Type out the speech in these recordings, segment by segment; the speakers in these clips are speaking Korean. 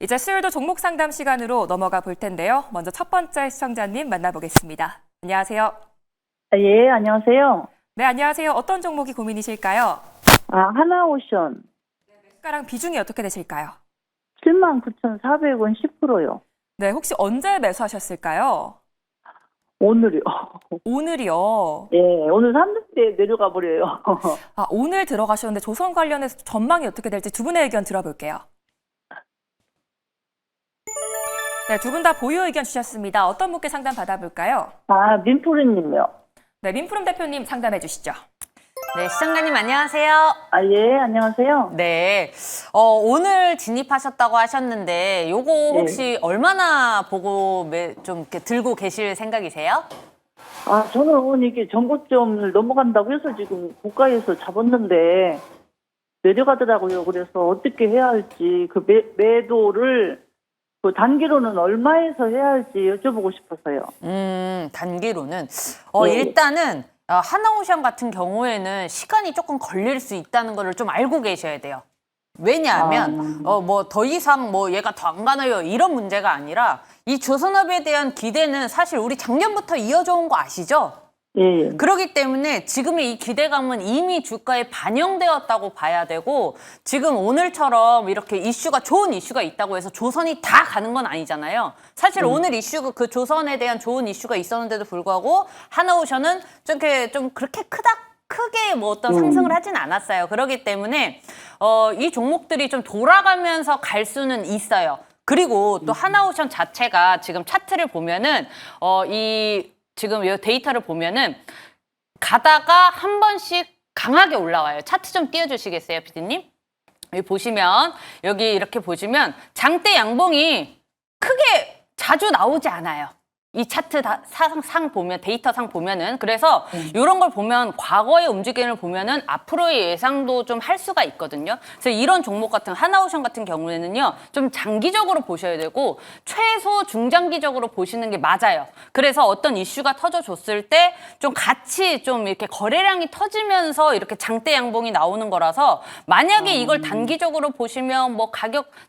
이제 수요일도 종목 상담 시간으로 넘어가 볼 텐데요. 먼저 첫 번째 시청자님 만나보겠습니다. 안녕하세요. 예, 안녕하세요. 네, 안녕하세요. 어떤 종목이 고민이실까요? 하나오션 주가랑 비중이 어떻게 되실까요? 79,400원 10%요. 네, 혹시 언제 매수하셨을까요? 오늘이요. 오늘이요. 예, 오늘 3등대 내려가 버려요. 오늘 들어가셨는데 조선 관련해서 전망이 어떻게 될지 두 분의 의견 들어볼게요. 네, 두 분 다 보유 의견 주셨습니다. 어떤 분께 상담 받아볼까요? 민프리님요. 네, 민프롬 대표님 상담해 주시죠. 네, 시청자님 안녕하세요. 예, 안녕하세요. 네, 오늘 진입하셨다고 하셨는데 요거 혹시 얼마나 보고 좀 이렇게 들고 계실 생각이세요? 저는 이게 전고점을 넘어간다고 해서 지금 고가에서 잡았는데 내려가더라고요. 그래서 어떻게 해야 할지 그 매도를 그 단기로는 얼마에서 해야 할지 여쭤보고 싶어서요. 단기로는 네. 일단은 하나오션 같은 경우에는 시간이 조금 걸릴 수 있다는 거를 좀 알고 계셔야 돼요. 왜냐하면 뭐 더 이상 뭐 얘가 더 안 가나요 이런 문제가 아니라 이 조선업에 대한 기대는 사실 우리 작년부터 이어져 온 거 아시죠? 예. 그렇기 때문에 지금의 이 기대감은 이미 주가에 반영되었다고 봐야 되고 지금 오늘처럼 이렇게 좋은 이슈가 있다고 해서 조선이 다 가는 건 아니잖아요. 사실 오늘 이슈가 그 조선에 대한 좋은 이슈가 있었는데도 불구하고 하나오션은 좀 그렇게 크게 뭐 어떤 상승을 하진 않았어요. 그렇기 때문에 이 종목들이 좀 돌아가면서 갈 수는 있어요. 그리고 또 하나오션 자체가 지금 차트를 보면은 지금 이 데이터를 보면은 가다가 한 번씩 강하게 올라와요. 차트 좀 띄워주시겠어요, 피디님? 여기 보시면 여기 이렇게 보시면 장대 양봉이 크게 자주 나오지 않아요. 이 차트 상 보면 데이터상 보면은 그래서 이런 걸 보면 과거의 움직임을 보면은 앞으로의 예상도 좀 할 수가 있거든요. 그래서 이런 종목 같은 하나오션 같은 경우에는요 좀 장기적으로 보셔야 되고 최소 중장기적으로 보시는 게 맞아요. 그래서 어떤 이슈가 터져줬을 때 좀 같이 좀 이렇게 거래량이 터지면서 이렇게 장대 양봉이 나오는 거라서 만약에 이걸 단기적으로 보시면 뭐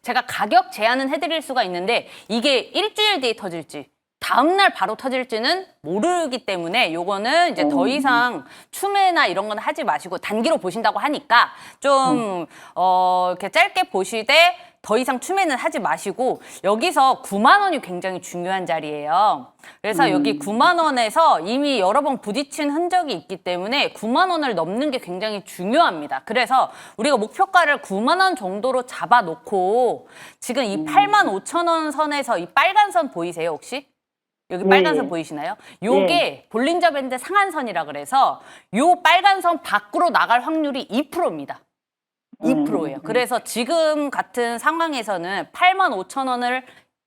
제가 가격 제한은 해드릴 수가 있는데 이게 일주일 뒤에 터질지 다음날 바로 터질지는 모르기 때문에 요거는 이제 더 이상 추매나 이런 건 하지 마시고 단기로 보신다고 하니까 좀 이렇게 짧게 보시되 더 이상 추매는 하지 마시고 여기서 9만 원이 굉장히 중요한 자리예요. 그래서 여기 9만 원에서 이미 여러 번 부딪힌 흔적이 있기 때문에 9만 원을 넘는 게 굉장히 중요합니다. 그래서 우리가 목표가를 9만 원 정도로 잡아놓고 지금 이 8만 5천 원 선에서 이 빨간 선 보이세요 혹시? 여기 빨간 선 보이시나요? 요게 볼린저 밴드 상한선이라 그래서 요 빨간 선 밖으로 나갈 확률이 2%입니다. 2%예요. 그래서 지금 같은 상황에서는 8만 5천 원을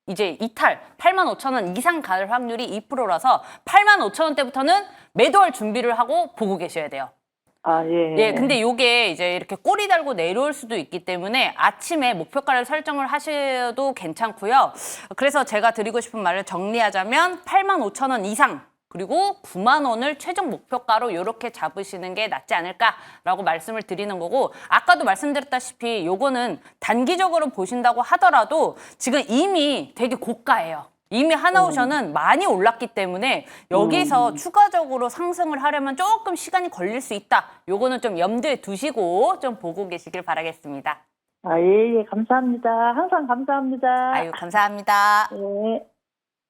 이제 8만 5천 원 이상 갈 확률이 2%라서 8만 5천 원대부터는 매도할 준비를 하고 보고 계셔야 돼요. 예, 근데 요게 이제 이렇게 꼬리 달고 내려올 수도 있기 때문에 아침에 목표가를 설정을 하셔도 괜찮고요. 그래서 제가 드리고 싶은 말을 정리하자면 8만 5천 원 이상 그리고 9만 원을 최종 목표가로 이렇게 잡으시는 게 낫지 않을까라고 말씀을 드리는 거고 아까도 말씀드렸다시피 요거는 단기적으로 보신다고 하더라도 지금 이미 되게 고가예요. 이미 하나오션은 많이 올랐기 때문에 여기서 추가적으로 상승을 하려면 조금 시간이 걸릴 수 있다. 요거는 좀 염두에 두시고 좀 보고 계시길 바라겠습니다. 예, 감사합니다. 항상 감사합니다. 아유, 감사합니다.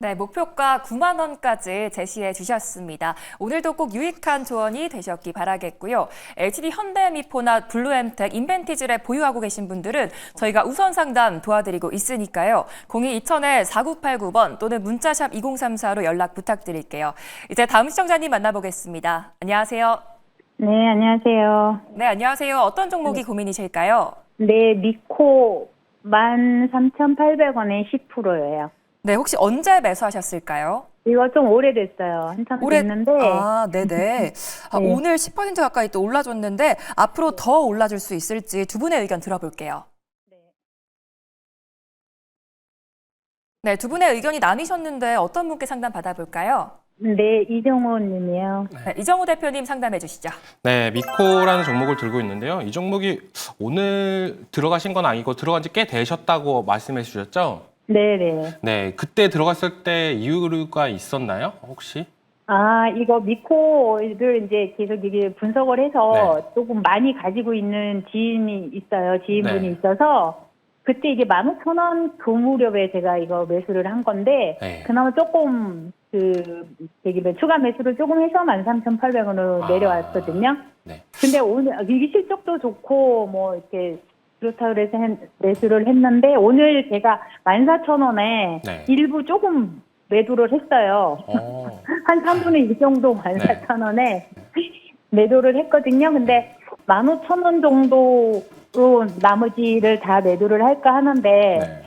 네, 목표가 9만 원까지 제시해 주셨습니다. 오늘도 꼭 유익한 조언이 되셨기 바라겠고요. LTD 현대미포나 블루엠텍, 인벤티지를 보유하고 계신 분들은 저희가 우선 상담 도와드리고 있으니까요. 02-2000-4989번 또는 문자샵 2034로 연락 부탁드릴게요. 이제 다음 시청자님 만나보겠습니다. 안녕하세요. 네, 안녕하세요. 네, 안녕하세요. 어떤 종목이 고민이실까요? 네, 니코 13,800원에 10%예요. 네, 혹시 언제 매수하셨을까요? 이거 좀 오래됐어요. 한참 됐는데. 네네. 오늘 10% 가까이 또 올라줬는데 앞으로 더 올라줄 수 있을지 두 분의 의견 들어볼게요. 네, 두 분의 의견이 나뉘셨는데 어떤 분께 상담 받아볼까요? 네, 이정호 님이요. 네, 이정우 대표님 상담해 주시죠. 네, 미코라는 종목을 들고 있는데요. 이 종목이 오늘 들어가신 건 아니고 들어간 지 꽤 되셨다고 말씀해 주셨죠? 네네. 네, 그때 들어갔을 때 이유가 있었나요? 혹시? 아, 이거 미코를 이제 계속 이게 분석을 해서 조금 많이 가지고 있는 지인이 있어요. 지인분이 네. 있어서 그때 이게 15,000원 그 무렵에 제가 이거 매수를 한 건데 네. 그나마 조금 되게 추가 매수를 조금 해서 13,800원으로 아. 내려왔거든요. 네. 근데 오늘 이게 실적도 좋고 뭐 이렇게 그렇다 그래서 매수를 했는데 오늘 제가 14,000원에 네. 일부 조금 매도를 했어요. 한 3분의 1 정도 14,000원에 매도를 했거든요. 근데 15,000원 정도로 나머지를 다 매도를 할까 하는데 네.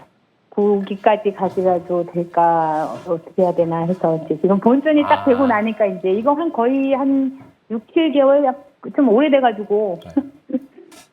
거기까지 가져가도 될까 어떻게 해야 되나 해서 이제 지금 본전이 딱 되고 나니까 이제 이거 거의 한 6, 7개월 좀 오래돼가지고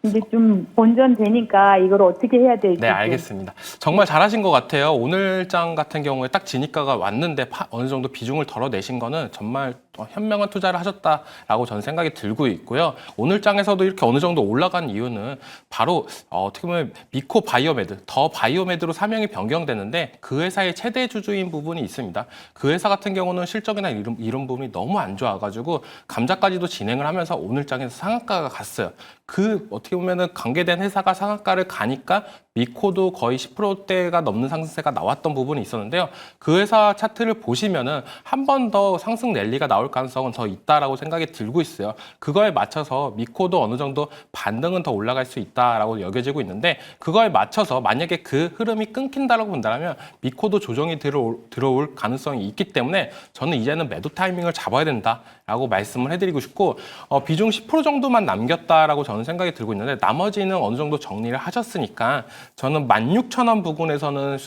이제 좀 본전 되니까 이걸 어떻게 해야 될지. 네, 알겠습니다. 정말 잘하신 것 같아요. 오늘장 같은 경우에 딱 진입가가 왔는데 어느 정도 비중을 덜어내신 거는 정말 현명한 투자를 하셨다라고 저는 생각이 들고 있고요. 오늘장에서도 이렇게 어느 정도 올라간 이유는 바로 어떻게 보면 미코 바이오메드, 더 바이오메드로 사명이 변경되는데 그 회사의 최대 주주인 부분이 있습니다. 그 회사 같은 경우는 실적이나 이런 부분이 너무 안 좋아가지고 감자까지도 진행을 하면서 오늘장에서 상한가가 갔어요. 그 어떻게 보면은 관계된 회사가 상한가를 가니까 미코도 거의 10%대가 넘는 상승세가 나왔던 부분이 있었는데요. 그 회사 차트를 보시면은 한 번 더 상승 랠리가 나올 가능성은 더 있다라고 생각이 들고 있어요. 그거에 맞춰서 미코도 어느 정도 반등은 더 올라갈 수 있다라고 여겨지고 있는데 그거에 맞춰서 만약에 그 흐름이 끊긴다라고 본다면 미코도 조정이 들어올 가능성이 있기 때문에 저는 이제는 매도 타이밍을 잡아야 된다라고 말씀을 해드리고 싶고 비중 10% 정도만 남겼다라고 저는 생각이 들고 있는데 나머지는 어느 정도 정리를 하셨으니까 저는 16,000원 부근에서는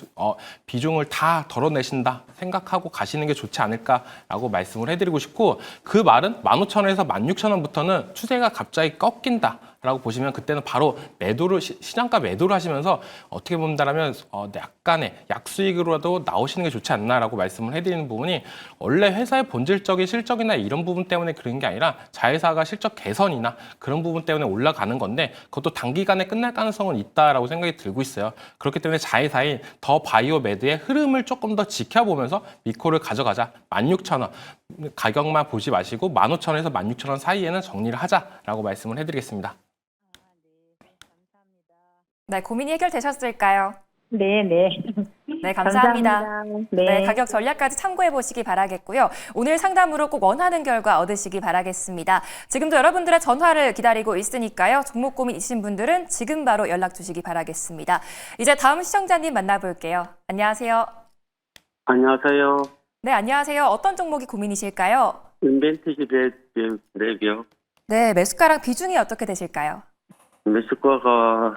비중을 다 덜어내신다 생각하고 가시는 게 좋지 않을까라고 말씀을 해드리고 싶고 그 말은 15,000원에서 16,000원부터는 추세가 갑자기 꺾인다라고 보시면 그때는 바로 매도를 시장가 매도를 하시면서 어떻게 본다라면 약간의 약수익으로라도 나오시는 게 좋지 않나라고 말씀을 해드리는 부분이 원래 회사의 본질적인 실적이나 이런 부분 때문에 그런 게 아니라 자회사가 실적 개선이나 그런 부분 때문에 올라가는 건데 그것도 단기간에 끝날 가능성은 있다라고 생각이 들고 있어요. 그렇기 때문에 자회사인 더 바이오메드의 흐름을 조금 더 지켜보면서 미코를 가져가자. 16,000원 가격만 보지 마시고 15,000원에서 16,000원 사이에는 정리를 하자라고 말씀을 해드리겠습니다. 네, 고민이 해결되셨을까요? 네네. 네, 감사합니다. 네. 네, 가격 전략까지 참고해 보시기 바라겠고요. 오늘 상담으로 꼭 원하는 결과 얻으시기 바라겠습니다. 지금도 여러분들의 전화를 기다리고 있으니까요. 종목 고민 있으신 분들은 지금 바로 연락 주시기 바라겠습니다. 이제 다음 시청자님 만나볼게요. 안녕하세요. 안녕하세요. 네, 안녕하세요. 어떤 종목이 고민이실까요? 인벤티지 랩이요. 네, 매수가랑 비중이 어떻게 되실까요? 매수가가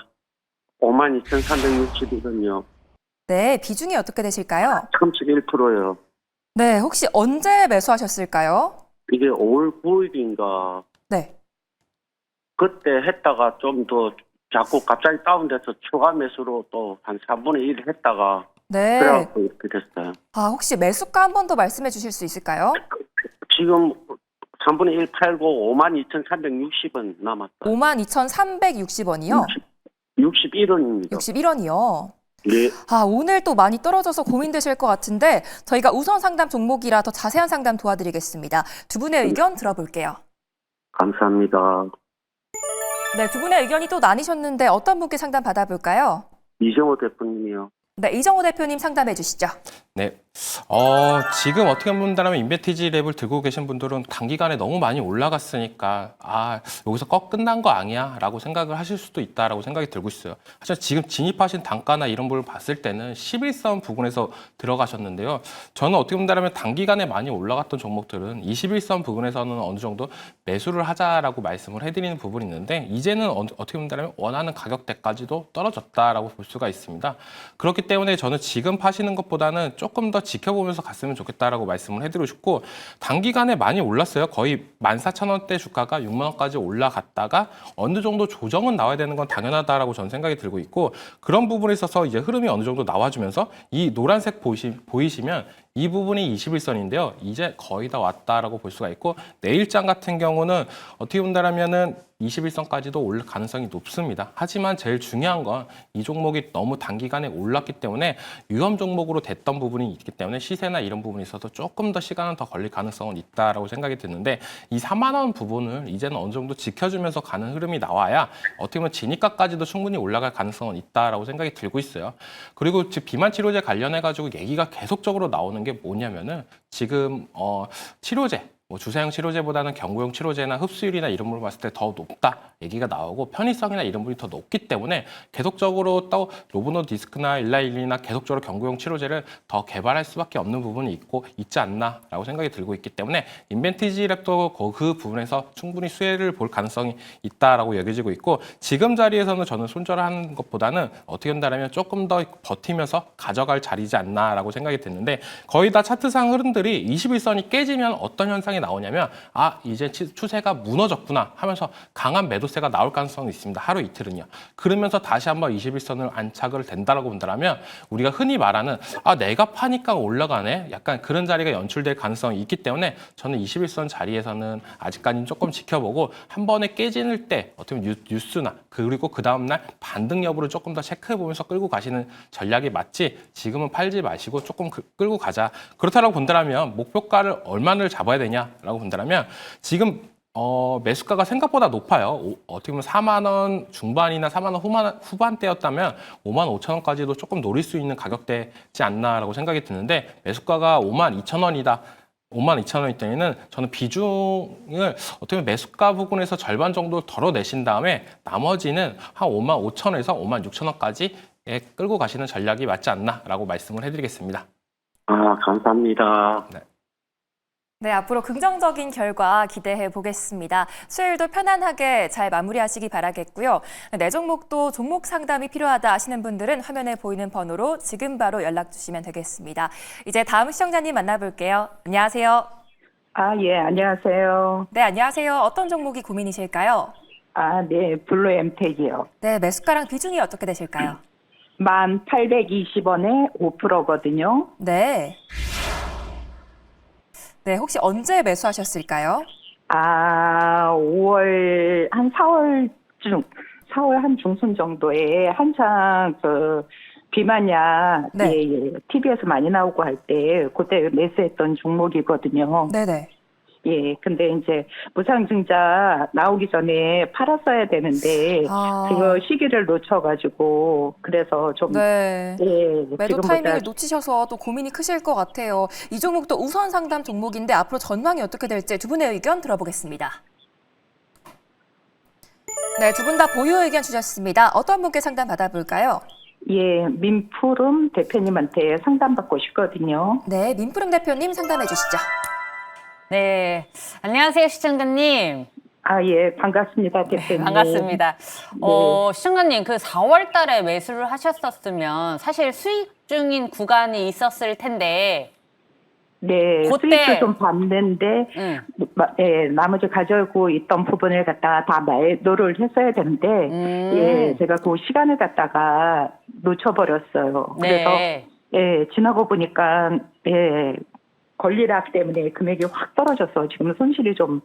52,360이거든요. 네, 비중이 어떻게 되실까요? 31%요. 네, 혹시 언제 매수하셨을까요? 이게 5월 9일인가 네. 그때 했다가 좀 더 자꾸 갑자기 다운돼서 추가 매수로 또 한 3분의 1 했다가 네. 그래갖고 이렇게 됐어요. 아, 혹시 매수가 한 번 더 말씀해 주실 수 있을까요? 지금 3분의 1 팔고 52,360원 남았어요. 52,360원이요? 61원입니다. 61원이요. 네. 아, 오늘 또 많이 떨어져서 고민되실 것 같은데 저희가 우선 상담 종목이라 더 자세한 상담 도와드리겠습니다. 두 분의 의견 들어볼게요. 감사합니다. 네, 두 분의 의견이 또 나뉘셨는데 어떤 분께 상담 받아볼까요? 이정호 대표님이요. 네, 이정호 대표님 상담해 주시죠. 네. 지금 어떻게 본다면 인벤티지 랩을 들고 계신 분들은 단기간에 너무 많이 올라갔으니까 여기서 끝난 거 아니야 라고 생각을 하실 수도 있다라고 생각이 들고 있어요. 하지만 지금 진입하신 단가나 이런 부분을 봤을 때는 11선 부근에서 들어가셨는데요. 저는 어떻게 본다면 단기간에 많이 올라갔던 종목들은 21선 부근에서는 어느 정도 매수를 하자라고 말씀을 해드리는 부분이 있는데 이제는 어떻게 본다면 원하는 가격대까지도 떨어졌다라고 볼 수가 있습니다. 그렇기 때문에 저는 지금 파시는 것보다는 조금 더 지켜보면서 갔으면 좋겠다라고 말씀을 해드리고 싶고 단기간에 많이 올랐어요. 거의 14,000원대 주가가 6만 원까지 올라갔다가 어느 정도 조정은 나와야 되는 건 당연하다라고 저는 생각이 들고 있고 그런 부분에 있어서 이제 흐름이 어느 정도 나와주면서 이 노란색 보이시면 이 부분이 21선인데요. 이제 거의 다 왔다라고 볼 수가 있고 내일장 같은 경우는 어떻게 본다라면은 21선까지도 올 가능성이 높습니다. 하지만 제일 중요한 건 이 종목이 너무 단기간에 올랐기 때문에 위험 종목으로 됐던 부분이 있기 때문에 시세나 이런 부분이 있어서 조금 더 시간은 더 걸릴 가능성은 있다라고 생각이 드는데 이 4만 원 부분을 이제는 어느 정도 지켜주면서 가는 흐름이 나와야 어떻게 보면 진입가까지도 충분히 올라갈 가능성은 있다라고 생각이 들고 있어요. 그리고 지금 비만 치료제 관련해 가지고 얘기가 계속적으로 나오는 게 뭐냐면은 지금 치료제 뭐 주사형 치료제보다는 경구용 치료제나 흡수율이나 이런 부분을 봤을 때 더 높다 얘기가 나오고 편의성이나 이런 부분이 더 높기 때문에 계속적으로 또 노보노디스크나 일라일리나 계속적으로 경구용 치료제를 더 개발할 수밖에 없는 부분이 있지 않나라고 생각이 들고 있기 때문에 인벤티지랩도 그 부분에서 충분히 수혜를 볼 가능성이 있다라고 여겨지고 있고 지금 자리에서는 저는 손절하는 것보다는 어떻게 한다면 조금 더 버티면서 가져갈 자리지 않나라고 생각이 드는데 거의 다 차트상 흐름들이 21선이 깨지면 어떤 현상이 나오냐면 이제 추세가 무너졌구나 하면서 강한 매도세가 나올 가능성이 있습니다. 하루 이틀은요. 그러면서 다시 한번 21선을 안착을 된다라고 본다면 우리가 흔히 말하는 내가 파니까 올라가네 약간 그런 자리가 연출될 가능성이 있기 때문에 저는 21선 자리에서는 아직까지는 조금 지켜보고 한 번에 깨지는 때 어떻게 보면 뉴스나 그리고 그 다음날 반등 여부를 조금 더 체크해보면서 끌고 가시는 전략이 맞지 지금은 팔지 마시고 조금 끌고 가자. 그렇다고 본다면 목표가를 얼마를 잡아야 되냐라고 본다면 지금 매수가가 생각보다 높아요. 어떻게 보면 4만 원 중반이나 4만 원 후반대였다면 5만 5천 원까지도 조금 노릴 수 있는 가격대지 않나라고 생각이 드는데 매수가가 5만 2천 원이다. 5만 2천 원일 때에는 저는 비중을 어떻게 보면 매수가 부분에서 절반 정도 덜어내신 다음에 나머지는 한 5만 5천 원에서 5만 6천 원까지 끌고 가시는 전략이 맞지 않나라고 말씀을 해드리겠습니다. 감사합니다. 네, 앞으로 긍정적인 결과 기대해 보겠습니다. 수요일도 편안하게 잘 마무리하시기 바라겠고요. 내 종목도 종목 상담이 필요하다 하시는 분들은 화면에 보이는 번호로 지금 바로 연락 주시면 되겠습니다. 이제 다음 시청자님 만나볼게요. 안녕하세요. 예, 안녕하세요. 네, 안녕하세요. 어떤 종목이 고민이실까요? 네, 블루엠텍이요. 네, 매수가랑 비중이 어떻게 되실까요? 1,820원에 5%거든요. 네. 네, 혹시 언제 매수하셨을까요? 5월, 한 4월 한 중순 정도에 한창 비만약, 네. TV에서 많이 나오고 할 때, 그때 매수했던 종목이거든요. 네네. 근데 이제 무상증자 나오기 전에 팔았어야 되는데, 그거 시기를 놓쳐가지고, 그래서 좀. 네. 매도 지금보다 타이밍을 놓치셔서 또 고민이 크실 것 같아요. 이 종목도 우선 상담 종목인데 앞으로 전망이 어떻게 될지 두 분의 의견 들어보겠습니다. 네, 두 분 다 보유 의견 주셨습니다. 어떤 분께 상담 받아볼까요? 민푸름 대표님한테 상담받고 싶거든요. 네, 민푸름 대표님 상담해 주시죠. 네, 안녕하세요 시청자님. 반갑습니다, 대표님. 반갑습니다. 시청자님, 그 4월 달에 매수를 하셨었으면 사실 수익 중인 구간이 있었을 텐데. 네, 그때 수익도 좀 봤는데, 나머지 가지고 있던 부분을 갖다가 다 매도를 했어야 되는데, 제가 그 시간을 갖다가 놓쳐버렸어요. 네. 그래서, 지나고 보니까, 권리락 때문에 금액이 확 떨어져서 지금 손실이 좀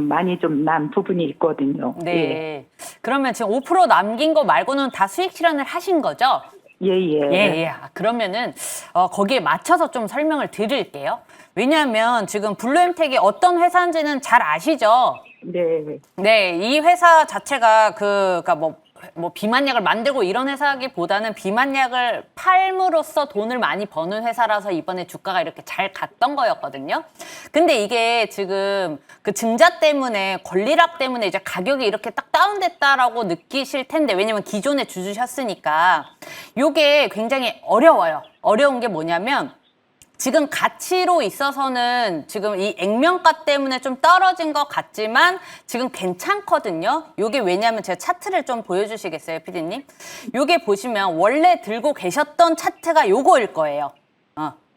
많이 좀 난 부분이 있거든요. 네. 그러면 지금 5% 남긴 거 말고는 다 수익 실현을 하신 거죠? 예. 그러면은 거기에 맞춰서 좀 설명을 드릴게요. 왜냐하면 지금 블루엠텍이 어떤 회사인지는 잘 아시죠? 네. 네, 이 회사 자체가 그러니까 뭐 비만약을 만들고 이런 회사기보다는 비만약을 팔므로써 돈을 많이 버는 회사라서 이번에 주가가 이렇게 잘 갔던 거였거든요. 근데 이게 지금 그 증자 때문에 권리락 때문에 이제 가격이 이렇게 딱 다운됐다라고 느끼실 텐데 왜냐면 기존에 주주셨으니까 요게 굉장히 어려워요. 어려운 게 뭐냐면 지금 가치로 있어서는 지금 이 액면가 때문에 좀 떨어진 것 같지만 지금 괜찮거든요. 요게 왜냐면 제가 차트를 좀 보여주시겠어요, 피디님? 요게 보시면 원래 들고 계셨던 차트가 요거일 거예요.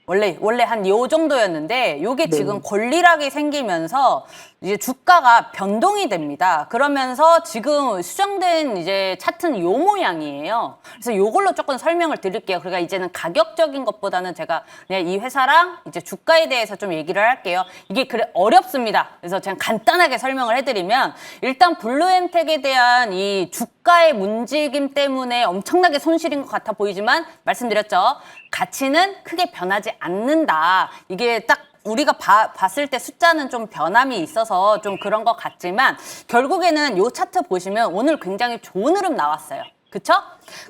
원래 한 요 정도였는데 요게 네. 지금 권리락이 생기면서 이제 주가가 변동이 됩니다. 그러면서 지금 수정된 이제 차트는 요 모양이에요. 그래서 요걸로 조금 설명을 드릴게요. 그러니까 이제는 가격적인 것보다는 제가 그냥 이 회사랑 이제 주가에 대해서 좀 얘기를 할게요. 이게 그래 어렵습니다. 그래서 제가 간단하게 설명을 해드리면 일단 블루엠텍에 대한 이 주가의 문지김 때문에 엄청나게 손실인 것 같아 보이지만 말씀드렸죠. 가치는 크게 변하지 않는다. 이게 딱 우리가 봤을 때 숫자는 좀 변함이 있어서 좀 그런 것 같지만 결국에는 요 차트 보시면 오늘 굉장히 좋은 흐름 나왔어요. 그쵸?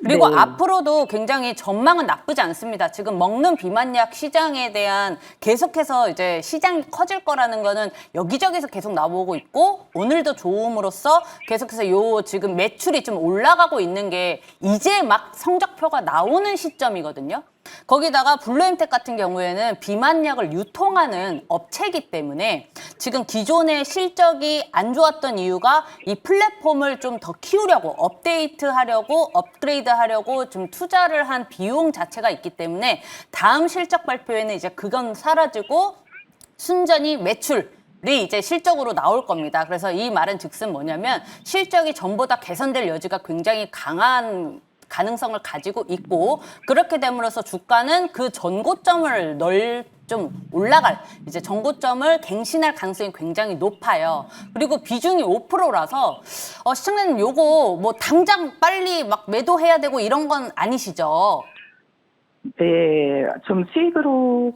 그리고 네. 앞으로도 굉장히 전망은 나쁘지 않습니다. 지금 먹는 비만약 시장에 대한 계속해서 이제 시장이 커질 거라는 거는 여기저기서 계속 나오고 있고 오늘도 좋음으로써 계속해서 요 지금 매출이 좀 올라가고 있는 게 이제 막 성적표가 나오는 시점이거든요. 거기다가 블루엠텍 같은 경우에는 비만약을 유통하는 업체이기 때문에 지금 기존의 실적이 안 좋았던 이유가 이 플랫폼을 좀 더 키우려고 업데이트하려고 업그레이드하려고 좀 투자를 한 비용 자체가 있기 때문에 다음 실적 발표에는 이제 그건 사라지고 순전히 매출이 이제 실적으로 나올 겁니다. 그래서 이 말은 즉슨 뭐냐면 실적이 전보다 개선될 여지가 굉장히 강한 가능성을 가지고 있고 그렇게 됨으로써 주가는 그 전고점을 좀 올라갈 이제 전고점을 갱신할 가능성이 굉장히 높아요. 그리고 비중이 5%라서 시청자님 요거 뭐 당장 빨리 막 매도해야 되고 이런 건 아니시죠? 네, 좀 수익으로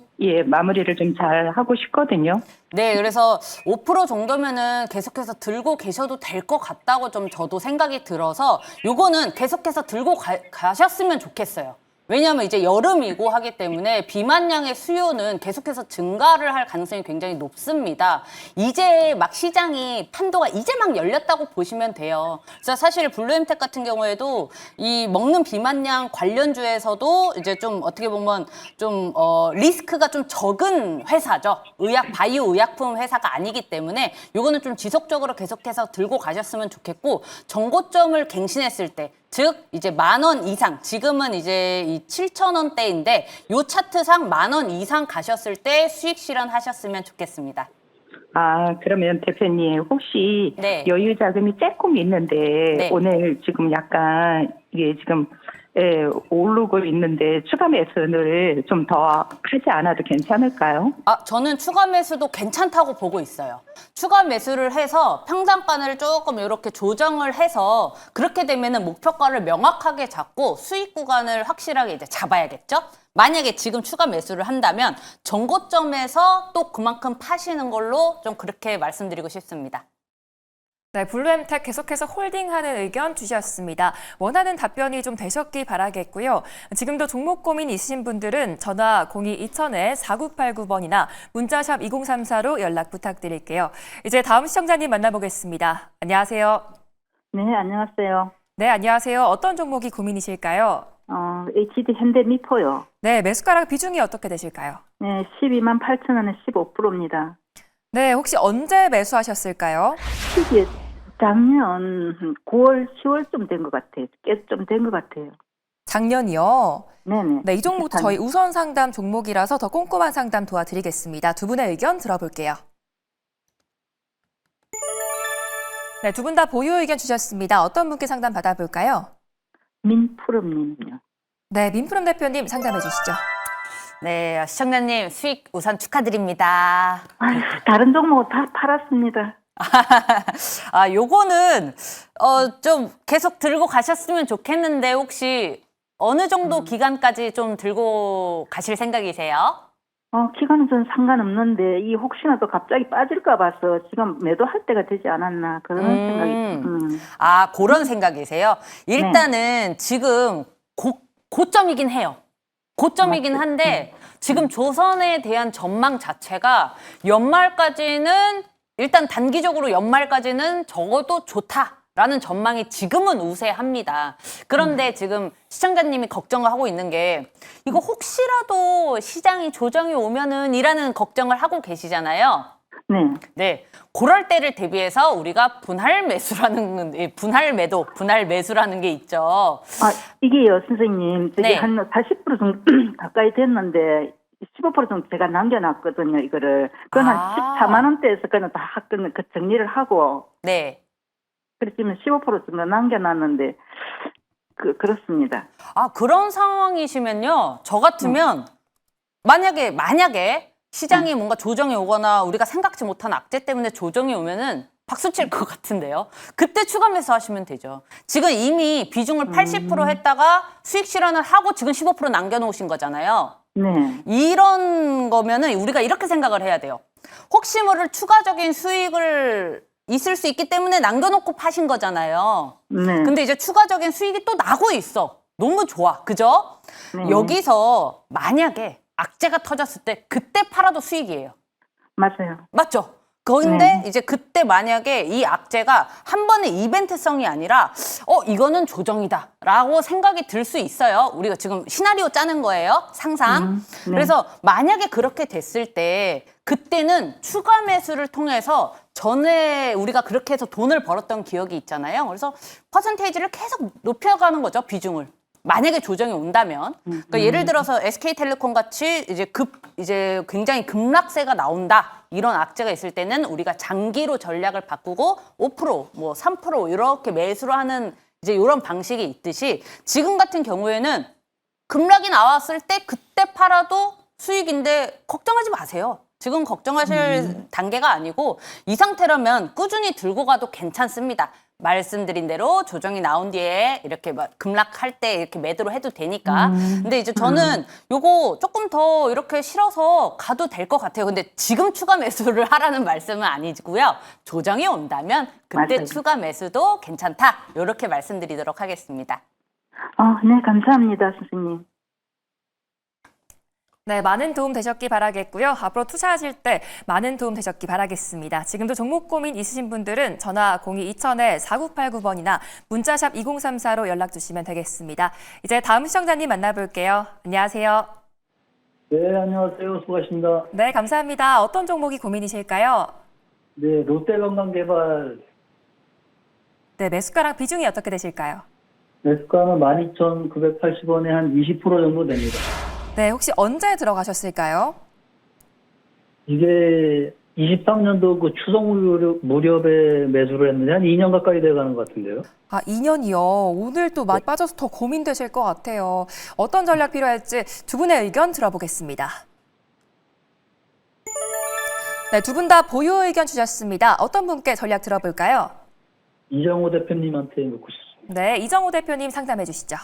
마무리를 좀 잘 하고 싶거든요. 네, 그래서 5% 정도면은 계속해서 들고 계셔도 될 것 같다고 좀 저도 생각이 들어서 요거는 계속해서 들고 가셨으면 좋겠어요. 왜냐하면 이제 여름이고 하기 때문에 비만량의 수요는 계속해서 증가를 할 가능성이 굉장히 높습니다. 이제 막 시장이 판도가 이제 막 열렸다고 보시면 돼요. 그래서 사실 블루엠텍 같은 경우에도 이 먹는 비만량 관련주에서도 이제 좀 어떻게 보면 좀 리스크가 좀 적은 회사죠. 바이오 의약품 회사가 아니기 때문에 요거는 좀 지속적으로 계속해서 들고 가셨으면 좋겠고 정고점을 갱신했을 때 즉 이제 10,000원 이상 지금은 이제 이 7,000원대인데 요 차트상 10,000원 이상 가셨을 때 수익 실현하셨으면 좋겠습니다. 아, 그러면 대표님 혹시 네. 여유 자금이 조금 있는데 네. 오늘 지금 약간 이게 지금 오르고 있는데 추가 매수를 좀 더 하지 않아도 괜찮을까요? 저는 추가 매수도 괜찮다고 보고 있어요. 추가 매수를 해서 평단가를 조금 이렇게 조정을 해서 그렇게 되면은 목표가를 명확하게 잡고 수익 구간을 확실하게 이제 잡아야겠죠? 만약에 지금 추가 매수를 한다면 전고점에서 또 그만큼 파시는 걸로 좀 그렇게 말씀드리고 싶습니다. 네, 블루엠텍 계속해서 홀딩하는 의견 주셨습니다. 원하는 답변이 좀 되셨기 바라겠고요. 지금도 종목 고민 있으신 분들은 전화 02-2000-4989번이나 문자샵 2034로 연락 부탁드릴게요. 이제 다음 시청자님 만나보겠습니다. 안녕하세요. 네, 안녕하세요. 네, 안녕하세요. 어떤 종목이 고민이실까요? HD 현대미포요. 네, 매수가락 비중이 어떻게 되실까요? 네, 128,000원에 15%입니다. 네, 혹시 언제 매수하셨을까요? 이게 작년 9월, 10월쯤 된 것 같아요. 꽤 좀 된 것 같아요. 작년이요. 네네. 네, 이 종목도 저희 우선 상담 종목이라서 더 꼼꼼한 상담 도와드리겠습니다. 두 분의 의견 들어볼게요. 네, 두 분 다 보유 의견 주셨습니다. 어떤 분께 상담 받아볼까요? 민푸름님요. 네, 민프롬 대표님 상담해 주시죠. 네, 시청자님 수익 우선 축하드립니다. 아휴, 다른 종목은 다 팔았습니다. 요거는 좀 계속 들고 가셨으면 좋겠는데 혹시 어느 정도 기간까지 좀 들고 가실 생각이세요? 기간은 전 상관없는데 이 혹시나 또 갑자기 빠질까 봐서 지금 매도할 때가 되지 않았나 그런 생각이. 그런 생각이세요? 일단은 지금 고점이긴 해요. 고점이긴 한데 지금 조선에 대한 전망 자체가 연말까지는 일단 단기적으로 연말까지는 적어도 좋다라는 전망이 지금은 우세합니다. 그런데 지금 시청자님이 걱정을 하고 있는 게 이거 혹시라도 시장이 조정이 오면은 이라는 걱정을 하고 계시잖아요. 네. 네, 그럴 때를 대비해서 우리가 분할 매수라는 게 있죠. 이게요, 선생님. 저기 네. 한 40% 정도 가까이 됐는데 15% 정도 제가 남겨놨거든요, 이거를. 그건 한 아. 14만 원대에서 그는 다 그 정리를 하고, 네. 그렇지만 15% 정도 남겨놨는데, 그렇습니다. 아, 그런 상황이시면요. 저 같으면 만약에 시장이 뭔가 조정이 오거나 우리가 생각지 못한 악재 때문에 조정이 오면은 박수 칠 것 같은데요. 그때 추가 매수하시면 되죠. 지금 이미 비중을 80% 했다가 수익 실현을 하고 지금 15% 남겨놓으신 거잖아요. 네. 이런 거면은 우리가 이렇게 생각을 해야 돼요. 혹시 모를 추가적인 수익을 있을 수 있기 때문에 남겨놓고 파신 거잖아요. 네. 근데 이제 추가적인 수익이 또 나고 있어. 너무 좋아. 그죠? 네. 여기서 만약에 악재가 터졌을 때 그때 팔아도 수익이에요. 맞아요. 맞죠? 그런데 이제 그때 만약에 이 악재가 한 번의 이벤트성이 아니라 이거는 조정이다 라고 생각이 들 수 있어요. 우리가 지금 시나리오 짜는 거예요. 상상. 네. 그래서 만약에 그렇게 됐을 때 그때는 추가 매수를 통해서 전에 우리가 그렇게 해서 돈을 벌었던 기억이 있잖아요. 그래서 퍼센테이지를 계속 높여가는 거죠. 비중을. 만약에 조정이 온다면, 그러니까 예를 들어서 SK텔레콤 같이 이제 굉장히 급락세가 나온다 이런 악재가 있을 때는 우리가 장기로 전략을 바꾸고 5%, 뭐 3% 이렇게 매수를 하는 이제 이런 방식이 있듯이 지금 같은 경우에는 급락이 나왔을 때 그때 팔아도 수익인데 걱정하지 마세요. 지금 걱정하실 단계가 아니고 이 상태라면 꾸준히 들고 가도 괜찮습니다. 말씀드린 대로 조정이 나온 뒤에 이렇게 막 급락할 때 이렇게 매도를 해도 되니까. 근데 이제 저는 요거 조금 더 이렇게 실어서 가도 될 것 같아요. 근데 지금 추가 매수를 하라는 말씀은 아니고요. 조정이 온다면 그때 맞아요. 추가 매수도 괜찮다. 이렇게 말씀드리도록 하겠습니다. 네, 감사합니다, 선생님. 네, 많은 도움 되셨기 바라겠고요. 앞으로 투자하실 때 많은 도움 되셨기 바라겠습니다. 지금도 종목 고민 있으신 분들은 전화 02-2000-4989번이나 문자샵 2034로 연락 주시면 되겠습니다. 이제 다음 시청자님 만나볼게요. 안녕하세요. 네, 안녕하세요. 수고하십니다. 네, 감사합니다. 어떤 종목이 고민이실까요? 네, 롯데건강개발 네, 매수가랑 비중이 어떻게 되실까요? 매수가는 12,980원에 한 20% 정도 됩니다. 네, 혹시 언제 들어가셨을까요? 이게 23년도 그 추석 무렵에 매수를 했는데 한 2년 가까이 돼가는 것 같은데요. 아, 2년이요. 오늘 또 많이 빠져서 더 고민되실 것 같아요. 어떤 전략 필요할지 두 분의 의견 들어보겠습니다. 네, 두 분 다 보유 의견 주셨습니다. 어떤 분께 전략 들어볼까요? 이정호 대표님한테 묻고 싶습니다. 네, 이정호 대표님 상담해 주시죠.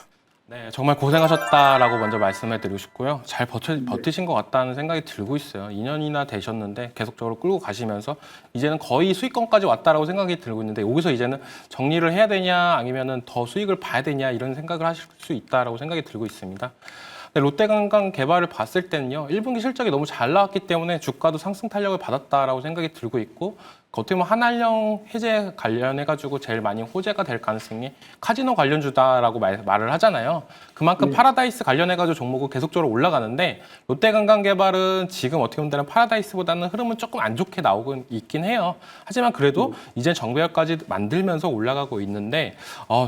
네, 정말 고생하셨다라고 먼저 말씀해 드리고 싶고요. 잘 버티신 것 같다는 생각이 들고 있어요. 2년이나 되셨는데 계속적으로 끌고 가시면서 이제는 거의 수익권까지 왔다라고 생각이 들고 있는데 여기서 이제는 정리를 해야 되냐 아니면은 더 수익을 봐야 되냐 이런 생각을 하실 수 있다라고 생각이 들고 있습니다. 롯데관광 개발을 봤을 때는요, 1분기 실적이 너무 잘 나왔기 때문에 주가도 상승 탄력을 받았다라고 생각이 들고 있고, 어떻게 보면 한한령 해제 관련해가지고 제일 많이 호재가 될 가능성이 카지노 관련주다라고 말을 하잖아요. 그만큼 파라다이스 관련해가지고 종목은 계속적으로 올라가는데, 롯데관광개발은 지금 어떻게 보면 파라다이스보다는 흐름은 조금 안 좋게 나오고 있긴 해요. 하지만 그래도 이제 정배열까지 만들면서 올라가고 있는데,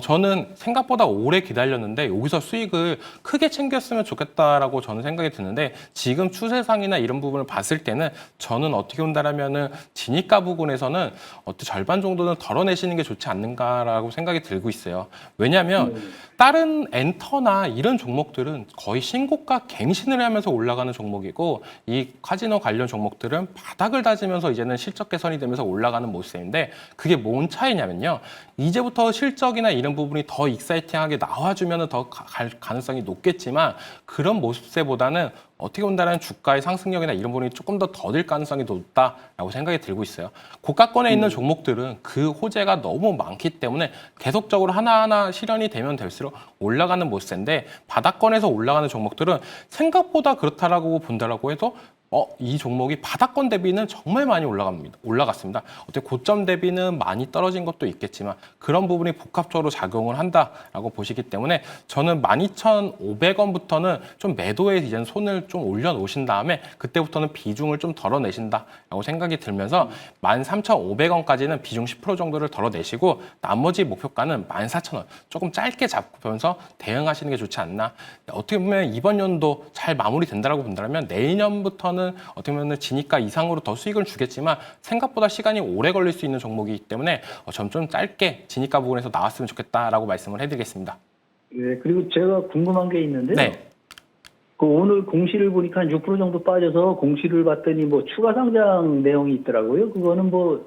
저는 생각보다 오래 기다렸는데 여기서 수익을 크게 챙겼으면 좋겠다라고 저는 생각이 드는데, 지금 추세상이나 이런 부분을 봤을 때는 저는 어떻게 본다라면은 진입가 부분에서는 절반 정도는 덜어내시는 게 좋지 않는가라고 생각이 들고 있어요. 왜냐하면 다른 엔터나 이런 종목들은 거의 신고가 갱신을 하면서 올라가는 종목이고, 이 카지노 관련 종목들은 바닥을 다지면서 이제는 실적 개선이 되면서 올라가는 모습인데, 그게 뭔 차이냐면요, 이제부터 실적이나 이런 부분이 더 익사이팅하게 나와주면 더 갈 가능성이 높겠지만, 그런 모습세보다는 어떻게 본다면 주가의 상승력이나 이런 부분이 조금 더 더딜 가능성이 높다라고 생각이 들고 있어요. 고가권에 있는 종목들은 그 호재가 너무 많기 때문에 계속적으로 하나하나 실현이 되면 될수록 올라가는 모습인데, 바닥권에서 올라가는 종목들은 생각보다 그렇다라고 본다라고 해도 이 종목이 바닥권 대비는 정말 많이 올라갔습니다. 어떻게 고점 대비는 많이 떨어진 것도 있겠지만 그런 부분이 복합적으로 작용을 한다라고 보시기 때문에 저는 12,500원부터는 좀 매도에 이제 손을 좀 올려놓으신 다음에 그때부터는 비중을 좀 덜어내신다라고 생각이 들면서 13,500원까지는 비중 10% 정도를 덜어내시고 나머지 목표가는 14,000원 조금 짧게 잡으면서 대응하시는 게 좋지 않나. 어떻게 보면 이번 연도 잘 마무리된다라고 본다면 내년부터는 어떻게 보면 진입가 이상으로 더 수익을 주겠지만 생각보다 시간이 오래 걸릴 수 있는 종목이기 때문에 좀 짧게 진입가 부분에서 나왔으면 좋겠다라고 말씀을 해드리겠습니다. 네, 그리고 제가 궁금한 게 있는데요. 네. 그 오늘 공시를 보니까 한 6% 정도 빠져서 공시를 봤더니 뭐 추가 상장 내용이 있더라고요. 그거는 뭐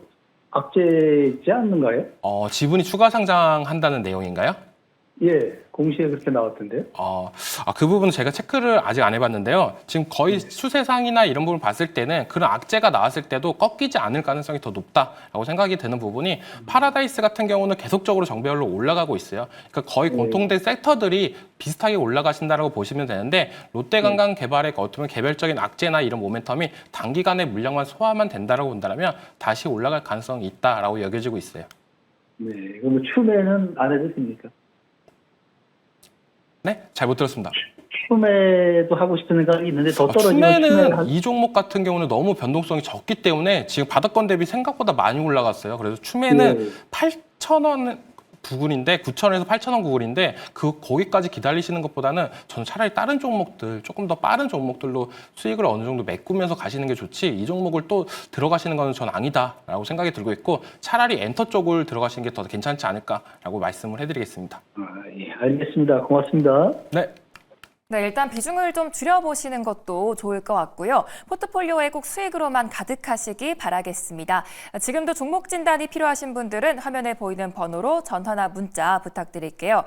악재지 않는가요? 지분이 추가 상장한다는 내용인가요? 예, 공시에 그렇게 나왔던데요. 그 부분은 제가 체크를 아직 안 해봤는데요. 지금 거의 수세상이나 이런 부분을 봤을 때는 그런 악재가 나왔을 때도 꺾이지 않을 가능성이 더 높다라고 생각이 드는 부분이 파라다이스 같은 경우는 계속적으로 정배열로 올라가고 있어요. 그러니까 거의 공통된 섹터들이 비슷하게 올라가신다라고 보시면 되는데 롯데관광개발의 어떤 개별적인 악재나 이런 모멘텀이 단기간에 물량만 소화만 된다라고 본다면 다시 올라갈 가능성이 있다라고 여겨지고 있어요. 네, 그럼 추매는 안 해도 됩니까? 네? 잘 못 들었습니다. 추매도 하고 싶은 생각이 있는데 더 떨어지면 추매는 이 종목 같은 경우는 너무 변동성이 적기 때문에 지금 바닥권 대비 생각보다 많이 올라갔어요. 그래서 추매는 8,000원 부근인데 9,000원에서 8,000원 구글인데 거기까지 기다리시는 것보다는 저는 차라리 다른 종목들 조금 더 빠른 종목들로 수익을 어느 정도 메꾸면서 가시는 게 좋지 이 종목을 또 들어가시는 거는 전 아니다라고 생각이 들고 있고 차라리 엔터 쪽을 들어가시는 게 더 괜찮지 않을까라고 말씀을 해드리겠습니다. 예, 알겠습니다. 고맙습니다. 네. 네, 일단 비중을 좀 줄여보시는 것도 좋을 것 같고요. 포트폴리오에 꼭 수익으로만 가득하시기 바라겠습니다. 지금도 종목 진단이 필요하신 분들은 화면에 보이는 번호로 전화나 문자 부탁드릴게요.